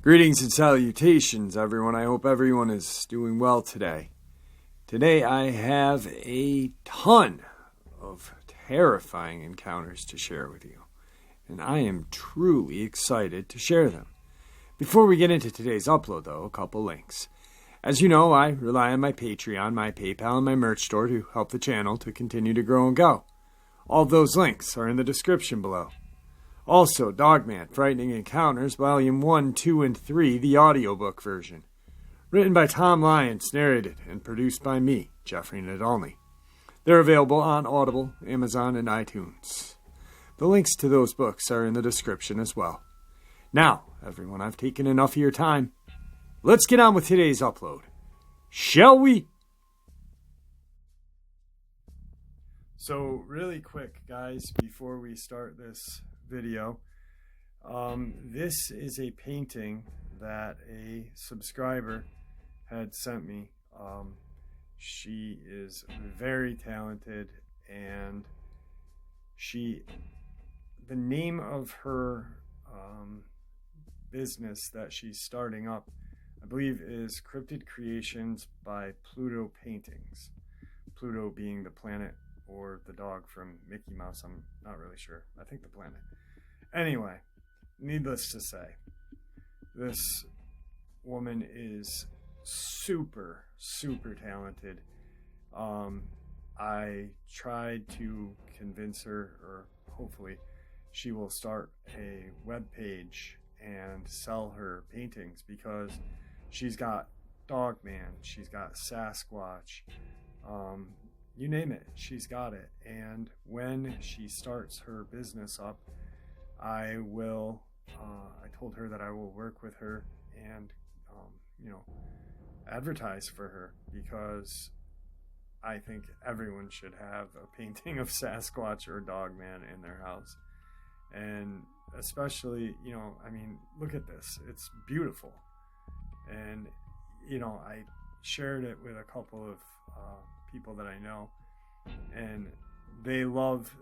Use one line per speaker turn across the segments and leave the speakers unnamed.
Greetings and salutations, everyone. I hope everyone is doing well today. Today I have a ton of terrifying encounters to share with you, and I am truly excited to share them. Before we get into today's upload, though, a couple links. As you know, I rely on my Patreon, my PayPal, and my merch store to help the channel to continue to grow and go. All of those links are in the description below. Also, Dogman, Frightening Encounters, Volume 1, 2, and 3, the audiobook version. Written by Tom Lyons, narrated and produced by me, Jeffrey Nadolny. They're available on Audible, Amazon, and iTunes. The links to those books are in the description as well. Now, everyone, I've taken enough of your time. Let's get on with today's upload. Shall we? So, really quick, guys, before we start this video, this is a painting that a subscriber had sent me. She is very talented, and the name of her business that she's starting up, I believe, is Cryptid Creations by Pluto Paintings. Pluto being the planet or the dog from Mickey Mouse, I'm not really sure. I think the planet. Anyway, needless to say, this woman is super, super talented. I tried to convince her, or hopefully she will start a web page and sell her paintings, because she's got Dogman, she's got Sasquatch, you name it, she's got it. And when she starts her business up, I told her that I will work with her and, advertise for her, because I think everyone should have a painting of Sasquatch or Dogman in their house. And especially, look at this. It's beautiful. And, I shared it with a couple of people that I know, and they love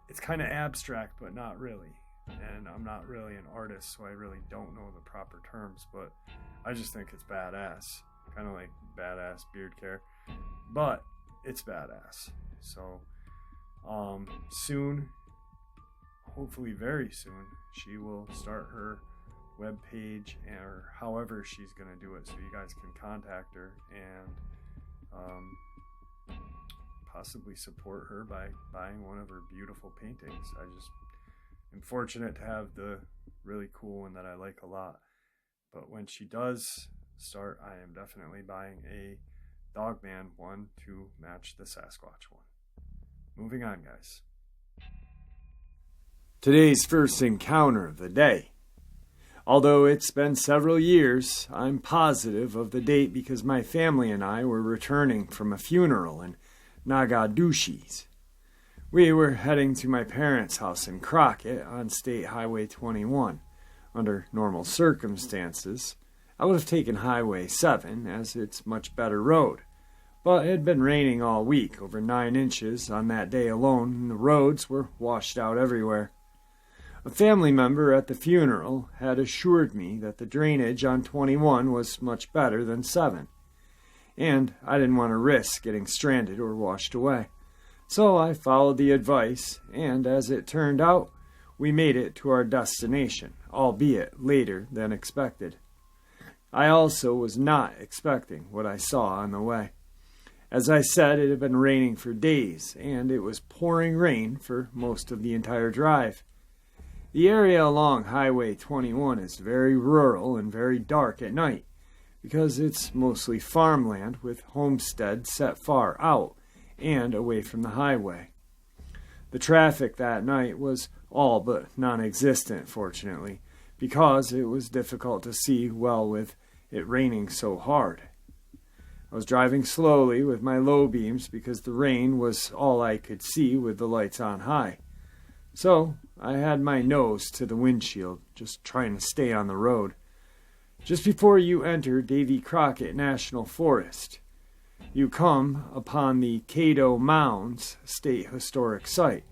it's kind of abstract, but not really. And I'm not really an artist, so I really don't know the proper terms, but I just think it's badass. Kind of like badass beard care, but it's badass. So soon, hopefully very soon, she will start her web page, or however she's going to do it, so you guys can contact her and possibly support her by buying one of her beautiful paintings. I just am fortunate to have the really cool one that I like a lot. But when she does start, I am definitely buying a Dogman one to match the Sasquatch one. Moving on, guys. Today's first encounter of the day. Although it's been several years, I'm positive of the date because my family and I were returning from a funeral in Nagadushis. We were heading to my parents' house in Crockett on State Highway 21. Under normal circumstances, I would have taken Highway 7 as it's much better road. But it had been raining all week, over 9 inches on that day alone, and the roads were washed out everywhere. A family member at the funeral had assured me that the drainage on 21 was much better than 7, and I didn't want to risk getting stranded or washed away. So I followed the advice, and as it turned out, we made it to our destination, albeit later than expected. I also was not expecting what I saw on the way. As I said, it had been raining for days, and it was pouring rain for most of the entire drive. The area along Highway 21 is very rural and very dark at night, because it's mostly farmland with homesteads set far out and away from the highway. The traffic that night was all but non-existent, fortunately, because it was difficult to see well with it raining so hard. I was driving slowly with my low beams because the rain was all I could see with the lights on high. So I had my nose to the windshield, just trying to stay on the road. Just before you enter Davy Crockett National Forest, you come upon the Caddo Mounds State Historic Site,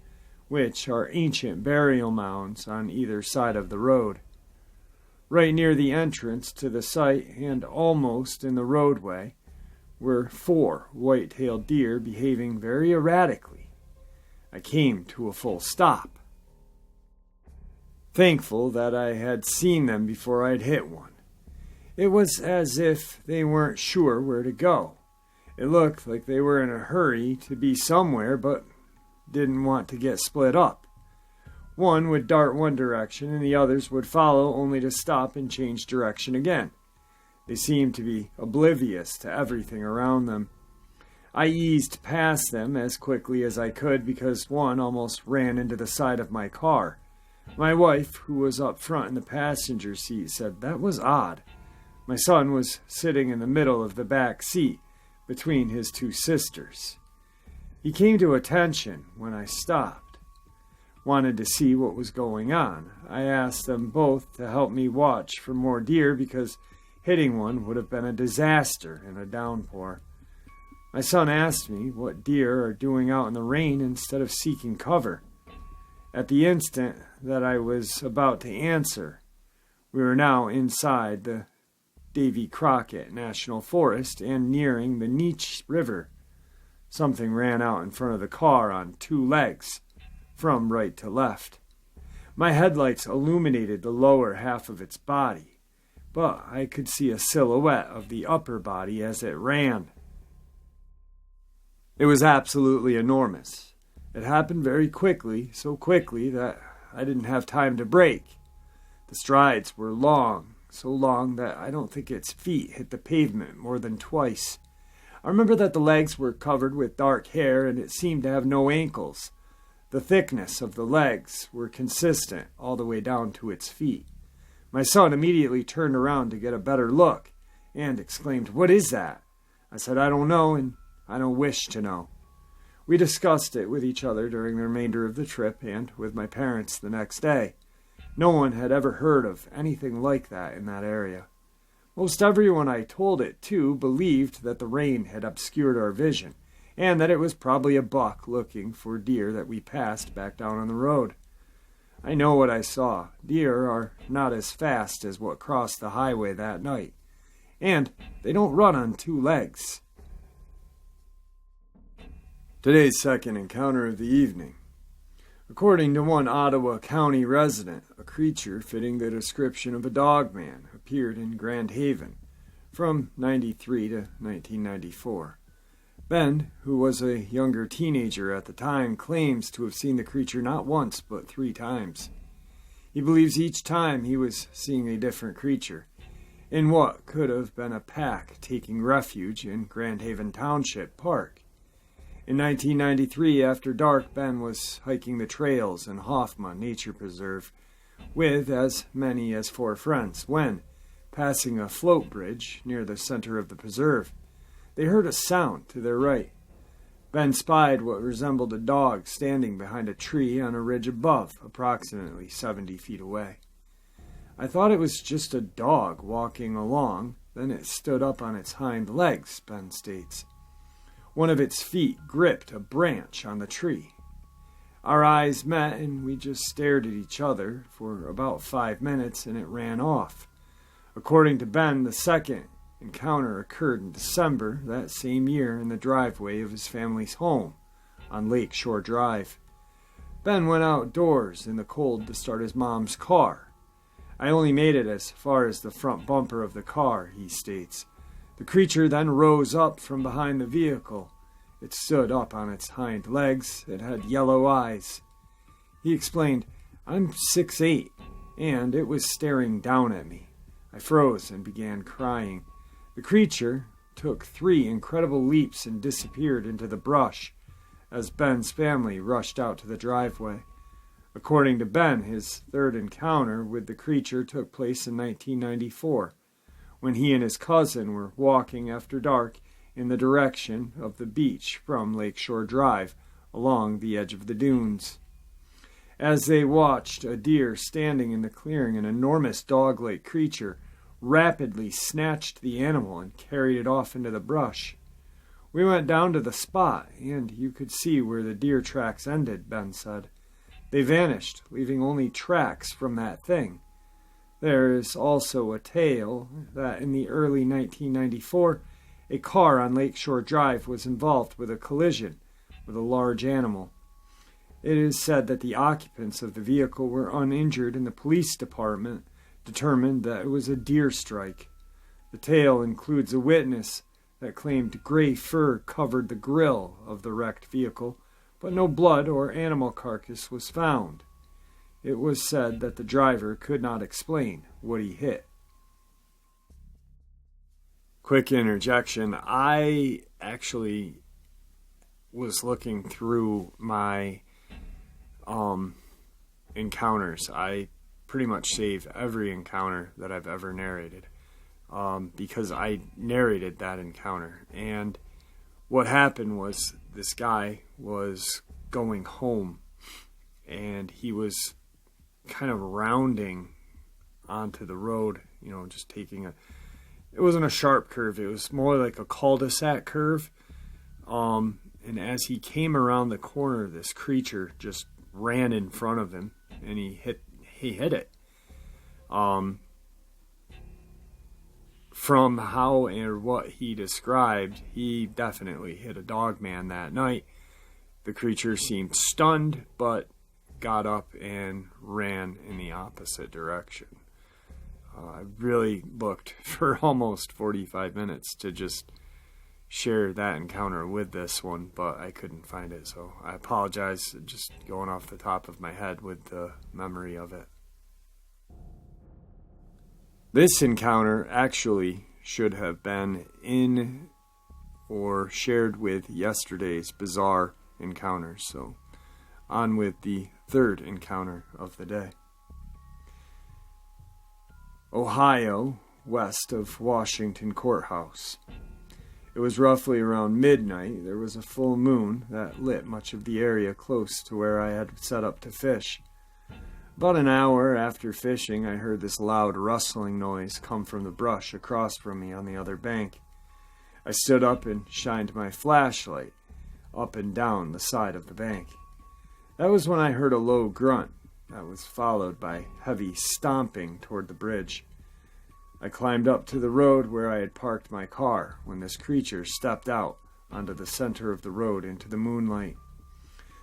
which are ancient burial mounds on either side of the road. Right near the entrance to the site and almost in the roadway were 4 white-tailed deer behaving very erratically. I came to a full stop, thankful that I had seen them before I'd hit one. It was as if they weren't sure where to go. It looked like they were in a hurry to be somewhere, but didn't want to get split up. One would dart one direction, and the others would follow, only to stop and change direction again. They seemed to be oblivious to everything around them. I eased past them as quickly as I could because one almost ran into the side of my car. My wife, who was up front in the passenger seat, said that was odd. My son was sitting in the middle of the back seat, between his 2 sisters. He came to attention when I stopped. Wanted to see what was going on. I asked them both to help me watch for more deer because hitting one would have been a disaster in a downpour. My son asked me what deer are doing out in the rain instead of seeking cover. At the instant that I was about to answer, we were now inside the Davy Crockett National Forest and nearing the Neech River. Something ran out in front of the car on 2 legs, from right to left. My headlights illuminated the lower half of its body, but I could see a silhouette of the upper body as it ran. It was absolutely enormous. It happened very quickly, so quickly that I didn't have time to brake. The strides were long, so long that I don't think its feet hit the pavement more than twice. I remember that the legs were covered with dark hair and it seemed to have no ankles. The thickness of the legs were consistent all the way down to its feet. My son immediately turned around to get a better look and exclaimed, "What is that?" I said, "I don't know, and I don't wish to know." We discussed it with each other during the remainder of the trip and with my parents the next day. No one had ever heard of anything like that in that area. Most everyone I told it to believed that the rain had obscured our vision, and that it was probably a buck looking for deer that we passed back down on the road. I know what I saw. Deer are not as fast as what crossed the highway that night, and they don't run on 2 legs. Today's second encounter of the evening. According to one Ottawa County resident, a creature fitting the description of a dogman appeared in Grand Haven from 1993 to 1994. Ben, who was a younger teenager at the time, claims to have seen the creature not once but 3 times. He believes each time he was seeing a different creature, in what could have been a pack taking refuge in Grand Haven Township Park. In 1993, after dark, Ben was hiking the trails in Hoffma Nature Preserve with as many as 4 friends when, passing a float bridge near the center of the preserve, they heard a sound to their right. Ben spied what resembled a dog standing behind a tree on a ridge above, approximately 70 feet away. I thought it was just a dog walking along, then it stood up on its hind legs, Ben states. One of its feet gripped a branch on the tree. Our eyes met and we just stared at each other for about 5 minutes and it ran off. According to Ben, the second encounter occurred in December that same year in the driveway of his family's home on Lake Shore Drive. Ben went outdoors in the cold to start his mom's car. I only made it as far as the front bumper of the car, he states. The creature then rose up from behind the vehicle. It stood up on its hind legs. It had yellow eyes. He explained, "I'm 6'8", and it was staring down at me. I froze and began crying. The creature took 3 incredible leaps and disappeared into the brush as Ben's family rushed out to the driveway. According to Ben, his third encounter with the creature took place in 1994, when he and his cousin were walking after dark in the direction of the beach from Lakeshore Drive along the edge of the dunes. As they watched a deer standing in the clearing, an enormous dog-like creature rapidly snatched the animal and carried it off into the brush. We went down to the spot, and you could see where the deer tracks ended, Ben said. They vanished, leaving only tracks from that thing. There is also a tale that in the early 1994, a car on Lakeshore Drive was involved with a collision with a large animal. It is said that the occupants of the vehicle were uninjured, and the police department determined that it was a deer strike. The tale includes a witness that claimed gray fur covered the grille of the wrecked vehicle, but no blood or animal carcass was found. It was said that the driver could not explain what he hit. Quick interjection. I actually was looking through my encounters. I pretty much save every encounter that I've ever narrated because I narrated that encounter. And what happened was this guy was going home, and he was kind of rounding onto the road, just taking it wasn't a sharp curve, it was more like a cul-de-sac curve. And as he came around the corner, this creature just ran in front of him, and he hit it. From how and what he described, he definitely hit a Dogman that night. The creature seemed stunned, but got up and ran in the opposite direction. I really looked for almost 45 minutes to just share that encounter with this one, but I couldn't find it, so I apologize, just going off the top of my head with the memory of it. This encounter actually should have been in or shared with yesterday's bizarre encounters, so on with the third encounter of the day. Ohio, west of Washington Courthouse. It was roughly around midnight. There was a full moon that lit much of the area close to where I had set up to fish. About an hour after fishing, I heard this loud rustling noise come from the brush across from me on the other bank. I stood up and shined my flashlight up and down the side of the bank. That was when I heard a low grunt that was followed by heavy stomping toward the bridge. I climbed up to the road where I had parked my car when this creature stepped out onto the center of the road into the moonlight.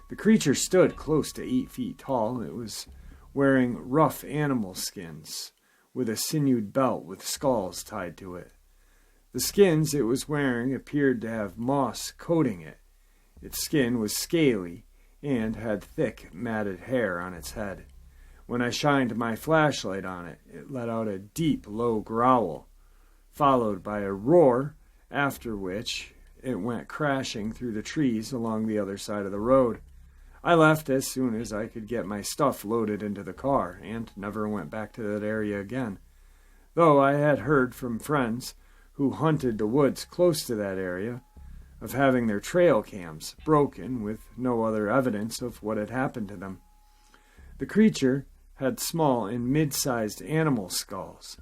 The creature stood close to 8 feet tall. It was wearing rough animal skins with a sinewed belt with skulls tied to it. The skins it was wearing appeared to have moss coating it. Its skin was scaly and had thick, matted hair on its head. When I shined my flashlight on it, it let out a deep, low growl, followed by a roar, after which it went crashing through the trees along the other side of the road. I left as soon as I could get my stuff loaded into the car, and never went back to that area again, though I had heard from friends who hunted the woods close to that area of having their trail cams broken with no other evidence of what had happened to them. The creature had small and mid-sized animal skulls,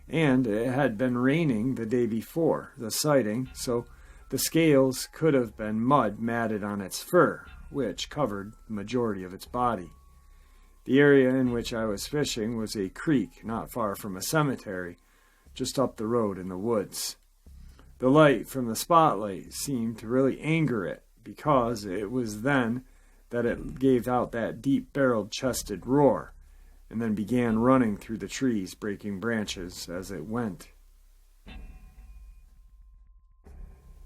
and it had been raining the day before the sighting, so the scales could have been mud matted on its fur, which covered the majority of its body. The area in which I was fishing was a creek not far from a cemetery, just up the road in the woods. The light from the spotlight seemed to really anger it, because it was then that it gave out that deep-barreled chested roar, and then began running through the trees, breaking branches as it went.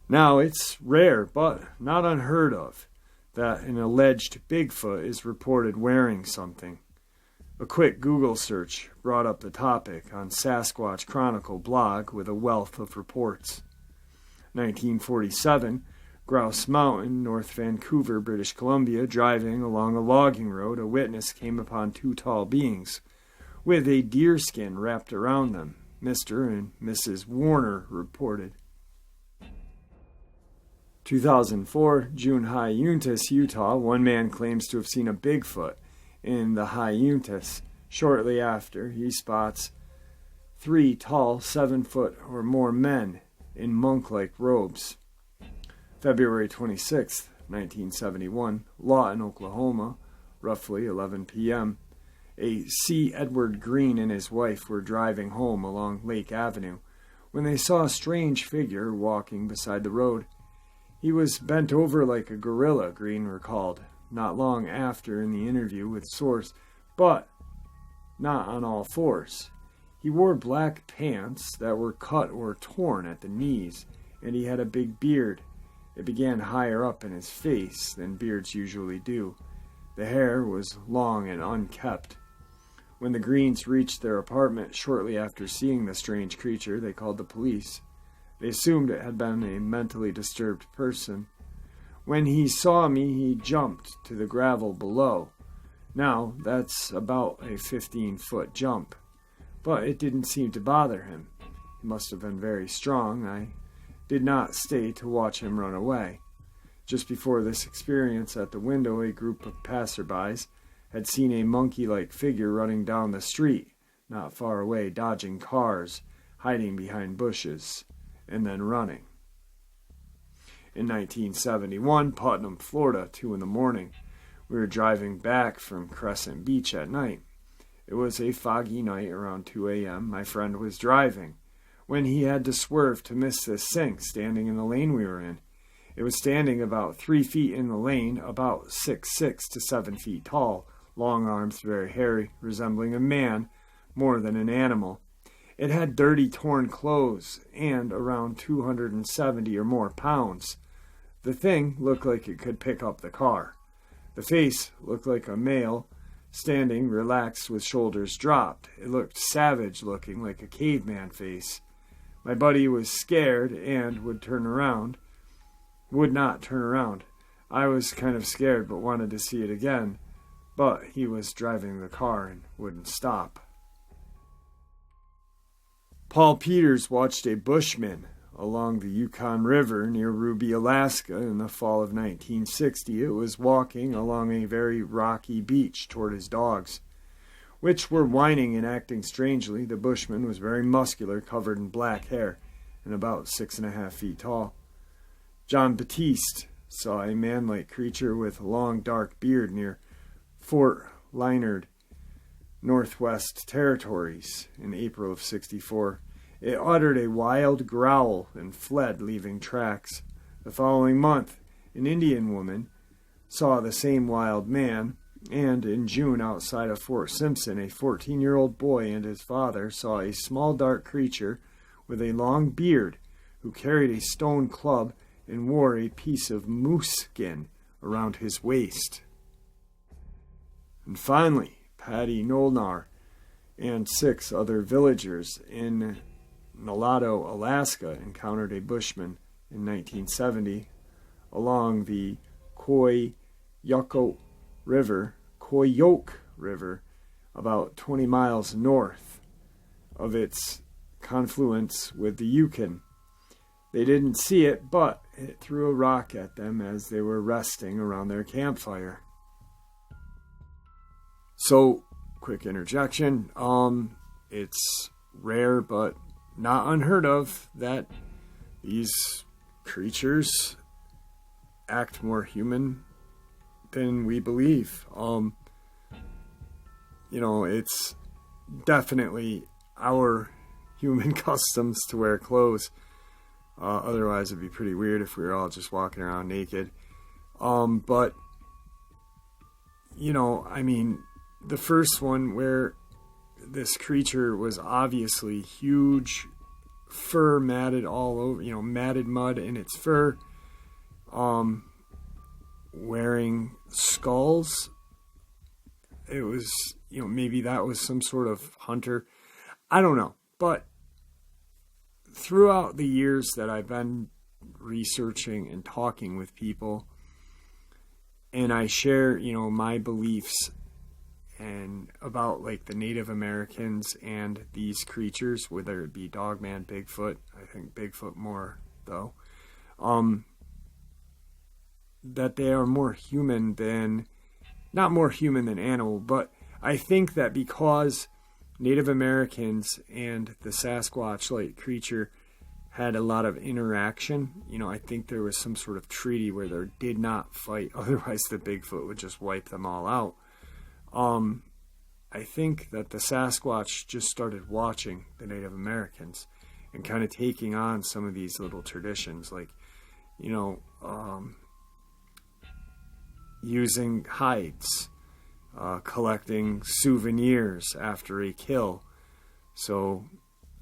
Now, it's rare, but not unheard of, that an alleged Bigfoot is reported wearing something. A quick Google search brought up the topic on Sasquatch Chronicle blog with a wealth of reports. 1947, Grouse Mountain, North Vancouver, British Columbia, driving along a logging road, a witness came upon two tall beings with a deerskin wrapped around them, Mr. and Mrs. Warner reported. 2004, June, High Uintas, Utah. One man claims to have seen a Bigfoot in the High Uintas. Shortly after, he spots 3 tall, 7-foot or more men in monk-like robes. February 26, 1971, Lawton, Oklahoma, roughly 11 p.m., a C. Edward Green and his wife were driving home along Lake Avenue when they saw a strange figure walking beside the road. He was bent over like a gorilla, Green recalled, not long after in the interview with Source, but not on all fours. He wore black pants that were cut or torn at the knees, and he had a big beard. It began higher up in his face than beards usually do. The hair was long and unkempt. When the Greens reached their apartment shortly after seeing the strange creature, they called the police. They assumed it had been a mentally disturbed person. When he saw me, he jumped to the gravel below. Now, that's about a 15-foot jump. But it didn't seem to bother him. He must have been very strong. I did not stay to watch him run away. Just before this experience at the window, a group of passerbys had seen a monkey-like figure running down the street, not far away, dodging cars, hiding behind bushes, and then running. In 1971, Putnam, Florida, 2 a.m, we were driving back from Crescent Beach at night. It was a foggy night around 2 a.m. My friend was driving when he had to swerve to miss this sink standing in the lane we were in. It was standing about 3 feet in the lane, about 6'6" to 7 feet tall, long arms, very hairy, resembling a man more than an animal. It had dirty, torn clothes and around 270 or more pounds. The thing looked like it could pick up the car. The face looked like a male, standing relaxed with shoulders dropped. It looked savage-looking, like a caveman face. My buddy was scared and would not turn around. I was kind of scared but wanted to see it again, but he was driving the car and wouldn't stop. Paul Peters watched a bushman along the Yukon River near Ruby, Alaska in the fall of 1960. It was walking along a very rocky beach toward his dogs, which were whining and acting strangely. The bushman was very muscular, covered in black hair, and about 6.5 feet tall. John Batiste saw a man-like creature with a long dark beard near Fort Leonard, Northwest Territories, in April of '64. It uttered a wild growl and fled, leaving tracks. The following month, an Indian woman saw the same wild man, and in June, outside of Fort Simpson, a 14-year-old boy and his father saw a small dark creature with a long beard who carried a stone club and wore a piece of moose skin around his waist. And finally, Patty Nolnar and 6 other villagers in Nulato, Alaska, encountered a bushman in 1970 along the Koyuk River, about 20 miles north of its confluence with the Yukon. They didn't see it, but it threw a rock at them as they were resting around their campfire. So, quick interjection, it's rare but not unheard of that these creatures act more human than we believe. It's definitely our human customs to wear clothes. Otherwise it'd be pretty weird if we were all just walking around naked. But the first one where this creature was obviously huge, fur matted all over, matted mud in its fur, wearing skulls. It was, maybe that was some sort of hunter. I don't know. But throughout the years that I've been researching and talking with people, and I share, my beliefs and about like the Native Americans and these creatures, whether it be Dogman, Bigfoot, I think Bigfoot more though, that they are more human than, not more human than animal, but I think that because Native Americans and the Sasquatch-like creature had a lot of interaction. I think there was some sort of treaty where they did not fight. Otherwise, the Bigfoot would just wipe them all out. I think that the Sasquatch just started watching the Native Americans and kind of taking on some of these little traditions, like, using hides, collecting souvenirs after a kill. So,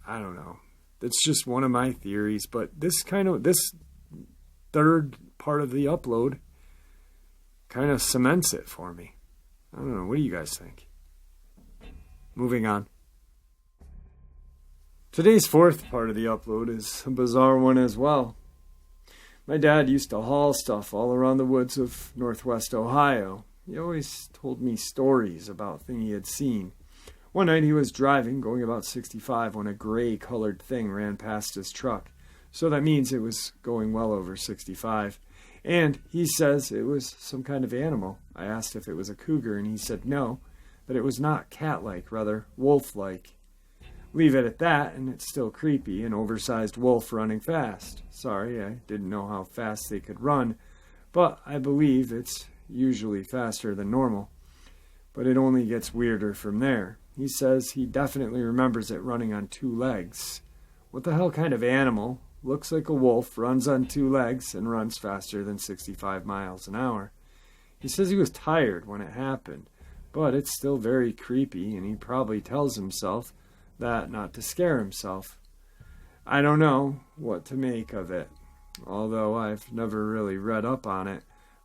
I don't know. That's just one of my theories, but this third part of the upload kind of cements it for me. I don't know. What do you guys think? Moving on. Today's fourth part of the upload is a bizarre one as well. My dad used to haul stuff all around the woods of northwest Ohio. He always told me stories about things he had seen. One night he was driving, going about 65, when a gray-colored thing ran past his truck. So that means it was going well over 65. And he says it was some kind of animal. I asked if it was a cougar, and he said no, that it was not cat-like, rather wolf-like. Leave it at that, and it's still creepy, an oversized wolf running fast. Sorry, I didn't know how fast they could run, but I believe it's usually faster than normal. But it only gets weirder from there. He says he definitely remembers it running on 2 legs. What the hell kind of animal looks like a wolf, runs on 2 legs, and runs faster than 65 miles an hour? He says he was tired when it happened, but it's still very creepy, and he probably tells himself that not to scare himself. I don't know what to make of it, although I've never really read up on it,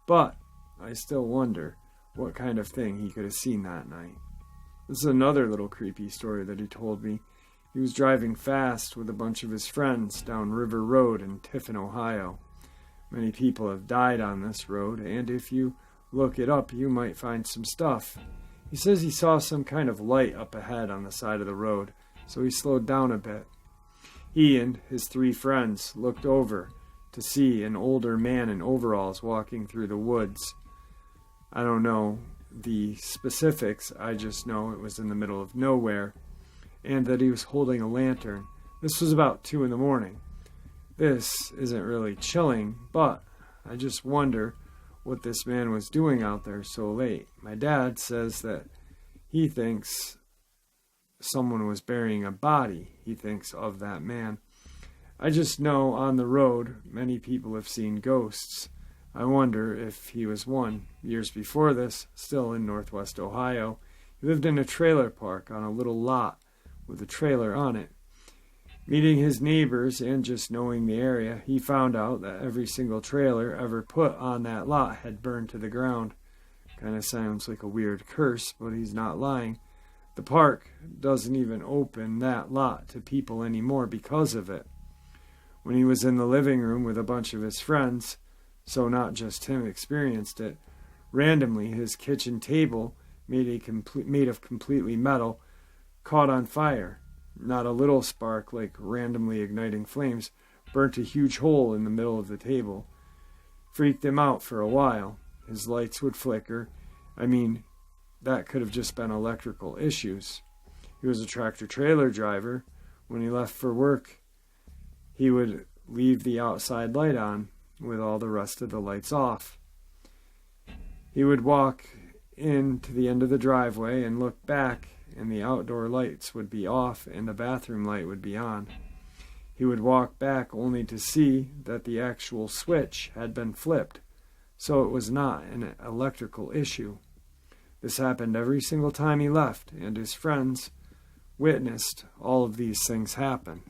but I still wonder what kind of thing he could have seen that night. This is another little creepy story that he told me. He was driving fast with a bunch of his friends down River Road in Tiffin, Ohio. Many people have died on this road, and if you look it up, you might find some stuff. He says he saw some kind of light up ahead on the side of the road, so he slowed down a bit. He and his 3 friends looked over to see an older man in overalls walking through the woods. I don't know the specifics, I just know it was in the middle of nowhere, and that he was holding a lantern. This was about 2 in the morning. This isn't really chilling, but I just wonder what this man was doing out there so late. My dad says that he thinks someone was burying a body. He thinks of that man. I just know on the road many people have seen ghosts. I wonder if he was one. Years before this, still in northwest Ohio, he lived in a trailer park on a little lot with a trailer on it. Meeting his neighbors and just knowing the area, he found out that every single trailer ever put on that lot had burned to the ground. Kind of sounds like a weird curse, but he's not lying. The park doesn't even open that lot to people anymore because of it. When he was in the living room with a bunch of his friends, so not just him experienced it, randomly his kitchen table, made of completely metal, caught on fire. Not a little spark like randomly igniting flames, burnt a huge hole in the middle of the table. Freaked him out for a while. His lights would flicker. That could have just been electrical issues. He was a tractor-trailer driver. When he left for work, he would leave the outside light on with all the rest of the lights off. He would walk in to the end of the driveway and look back, and the outdoor lights would be off and the bathroom light would be on. He would walk back only to see that the actual switch had been flipped, so it was not an electrical issue. This happened every single time he left, and his friends witnessed all of these things happen.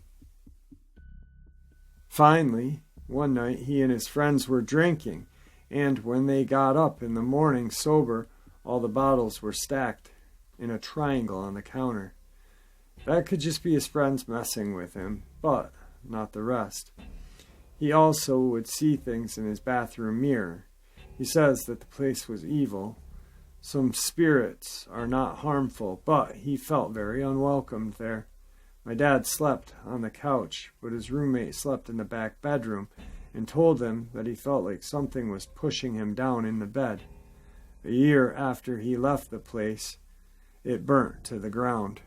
Finally, one night he and his friends were drinking, and when they got up in the morning sober, all the bottles were stacked in a triangle on the counter. That could just be his friends messing with him, but not the rest. He also would see things in his bathroom mirror. He says that the place was evil. Some spirits are not harmful, but he felt very unwelcomed there. My dad slept on the couch, but his roommate slept in the back bedroom and told him that he felt like something was pushing him down in the bed. A year after he left the place, it burnt to the ground.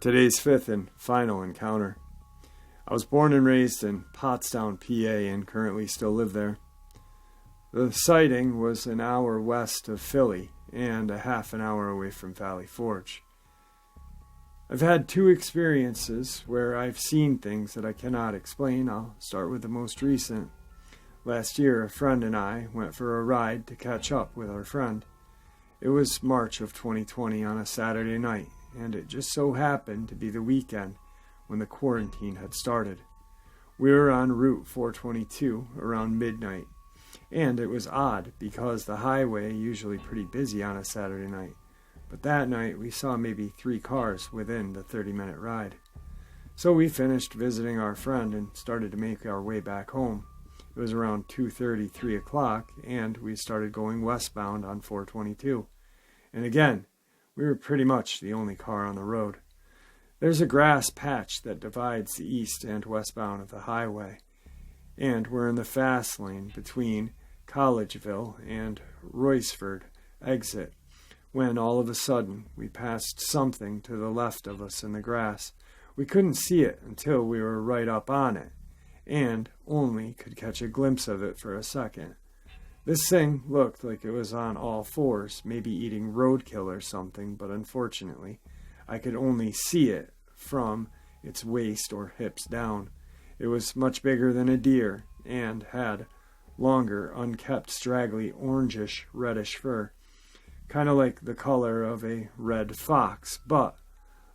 Today's fifth and final encounter. I was born and raised in Pottstown, PA, and currently still live there. The sighting was an hour west of Philly and a half an hour away from Valley Forge. I've had two experiences where I've seen things that I cannot explain. I'll start with the most recent. Last year, a friend and I went for a ride to catch up with our friend. It was March of 2020 on a Saturday night, and it just so happened to be the weekend when the quarantine had started. We were on Route 422 around midnight, and it was odd because the highway usually pretty busy on a Saturday night, but that night we saw maybe 3 cars within the 30-minute ride. So we finished visiting our friend and started to make our way back home. It was around 2:30, 3 o'clock, and we started going westbound on 422. And again, we were pretty much the only car on the road. There's a grass patch that divides the east and westbound of the highway, and we're in the fast lane between Collegeville and Rrified exit, when all of a sudden we passed something to the left of us in the grass. We couldn't see it until we were right up on it, and only could catch a glimpse of it for a second. This thing looked like it was on all fours, maybe eating roadkill or something, but unfortunately, I could only see it from its waist or hips down. It was much bigger than a deer, and had longer, unkempt, straggly, orangish, reddish fur, kind of like the color of a red fox, but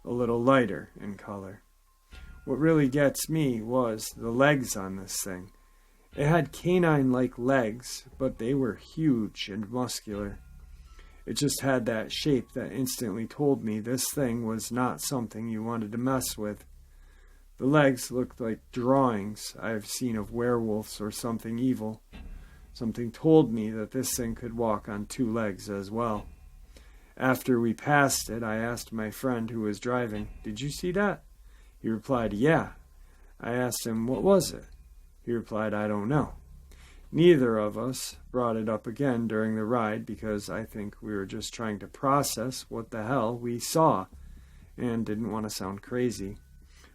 a little lighter in color. What really gets me was the legs on this thing. It had canine-like legs, but they were huge and muscular. It just had that shape that instantly told me this thing was not something you wanted to mess with. The legs looked like drawings I've seen of werewolves or something evil. Something told me that this thing could walk on 2 legs as well. After we passed it, I asked my friend who was driving, "Did you see that?" He replied, "Yeah." I asked him, "What was it?" He replied, "I don't know." Neither of us brought it up again during the ride because I think we were just trying to process what the hell we saw and didn't want to sound crazy.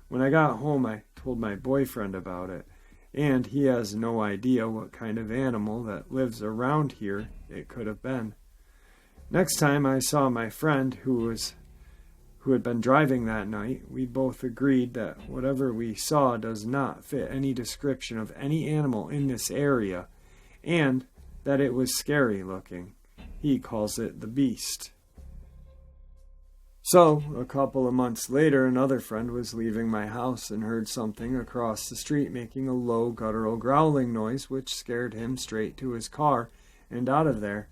When I got home, I told my boyfriend about it, and he has no idea what kind of animal that lives around here it could have been. Next time I saw my friend who had been driving that night, we both agreed that whatever we saw does not fit any description of any animal in this area, and that it was scary looking. He calls it the beast. So, a couple of months later, another friend was leaving my house and heard something across the street making a low, guttural growling noise, which scared him straight to his car and out of there.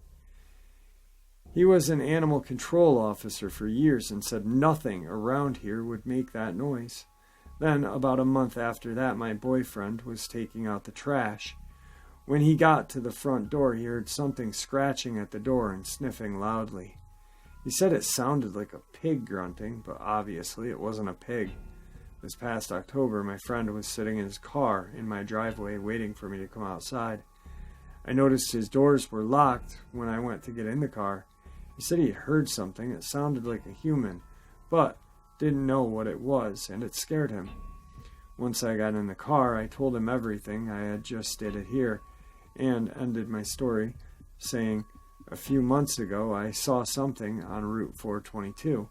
He was an animal control officer for years and said nothing around here would make that noise. Then, about a month after that, my boyfriend was taking out the trash. When he got to the front door, he heard something scratching at the door and sniffing loudly. He said it sounded like a pig grunting, but obviously it wasn't a pig. This past October, my friend was sitting in his car in my driveway waiting for me to come outside. I noticed his doors were locked when I went to get in the car. He said he heard something that sounded like a human, but didn't know what it was, and it scared him. Once I got in the car, I told him everything I had just stated here, and ended my story, saying, "A few months ago I saw something on Route 422,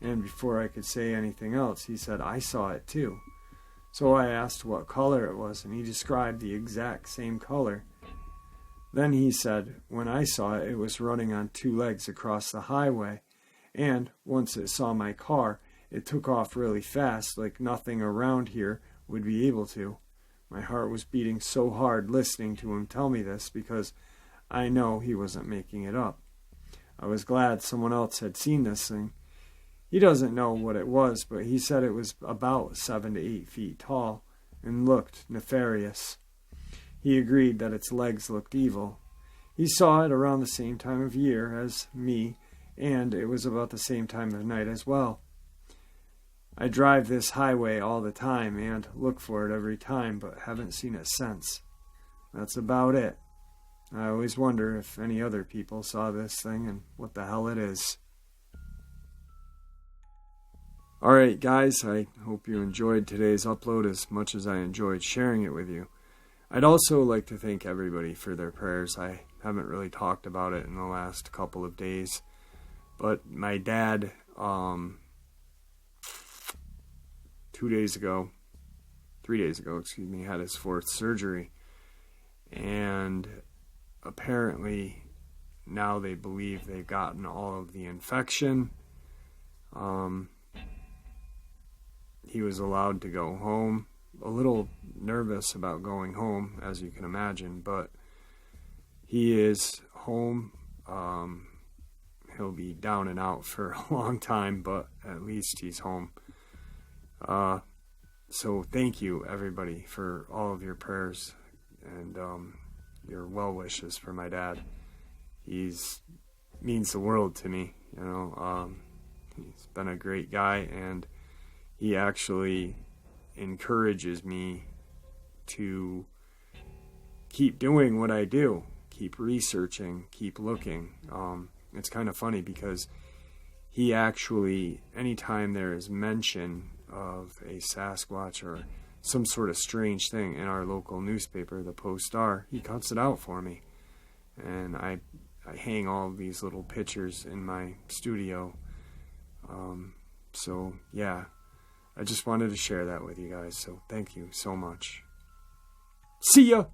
and before I could say anything else, he said, 'I saw it too.' So I asked what color it was, and he described the exact same color. Then he said, when I saw it, it was running on 2 legs across the highway, and once it saw my car, it took off really fast, like nothing around here would be able to." My heart was beating so hard listening to him tell me this, because I know he wasn't making it up. I was glad someone else had seen this thing. He doesn't know what it was, but he said it was about 7 to 8 feet tall, and looked nefarious. He agreed that its legs looked evil. He saw it around the same time of year as me, and it was about the same time of night as well. I drive this highway all the time and look for it every time, but haven't seen it since. That's about it. I always wonder if any other people saw this thing and what the hell it is. Alright guys, I hope you enjoyed today's upload as much as I enjoyed sharing it with you. I'd also like to thank everybody for their prayers. I haven't really talked about it in the last couple of days, but my dad, 3 days ago, had his 4th surgery, and apparently now they believe they've gotten all of the infection. He was allowed to go home. A little nervous about going home, as you can imagine, but he is home. He'll be down and out for a long time, but at least he's home. So thank you, everybody, for all of your prayers and your well wishes for my dad. He's means the world to me. He's been a great guy, and he actually encourages me to keep doing what I do, keep researching, keep looking. It's kind of funny because he actually, anytime there is mention of a Sasquatch or some sort of strange thing in our local newspaper, the Post-Star, he cuts it out for me. And I hang all of these little pictures in my studio. So yeah, I just wanted to share that with you guys, so thank you so much. See ya!